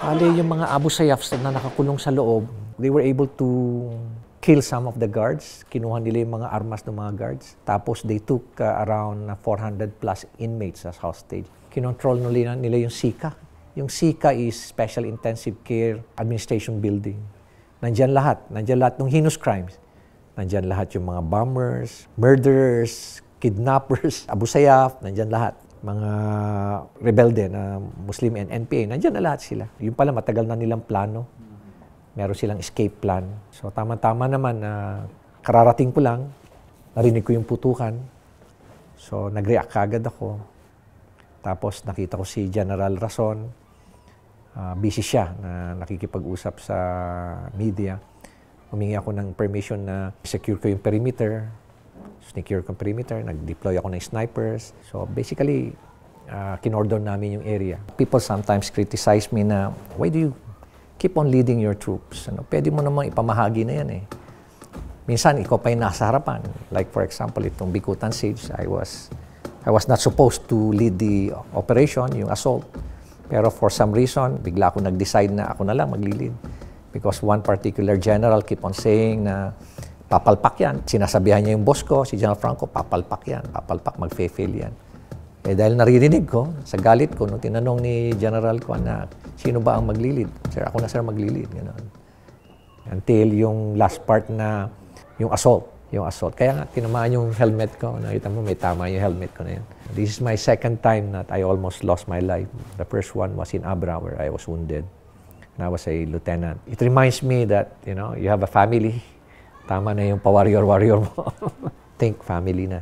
Bale, yung mga Abu Sayyafs na nakakulong sa loob, they were able to kill some of the guards. Kinuha nila yung mga armas ng mga guards. Tapos they took around 400 plus inmates as hostage. Kinontrol nila yung SICA. Yung SICA is Special Intensive Care Administration Building. Nandyan lahat ng heinous crimes. Nandyan lahat yung mga bombers, murderers, kidnappers, Abu Sayyaf, nandyan lahat. Mga rebelde na Muslim and NPA, nandyan na lahat sila. Yung pala, matagal na nilang plano. Meron silang escape plan. So tama-tama naman na kararating ko lang, narinig ko yung putukan. So nag-react kaagad ako. Tapos nakita ko si General Rason. Busy siya na nakikipag-usap sa media. Humingi ako ng permission na secure ko yung perimeter. Secure ko yung perimeter, nag-deploy ako ng snipers. So basically, kinordon namin yung area. People sometimes criticize me na, why do you keep on leading your troops? Pwede mo namang ipamahagi na yan eh. Minsan, ikaw pa yung nasa harapan. Like for example, itong Bikutan Siege, I was not supposed to lead the operation, yung assault. Pero for some reason, bigla ako nag-decide na ako na lang maglilid. Because one particular general keep on saying na papalpak yan. Sinasabihan niya yung boss ko, si General Franco, papalpak yan, papalpak, mag-fail yan. Eh dahil naririnig ko, sa galit ko, nung tinanong ni General ko na, sino ba ang maglilid? Sir, ako na sir maglilid. Ganun. Until yung last part na, yung assault. Kaya nga, tinamaan yung helmet ko. Nakita mo, may tama yung helmet ko na yun. This is my second time that I almost lost my life. The first one was in Abra, where I was wounded. And I was a lieutenant. It reminds me that, you have a family. Tama na yung pa-warrior mo. Think family na.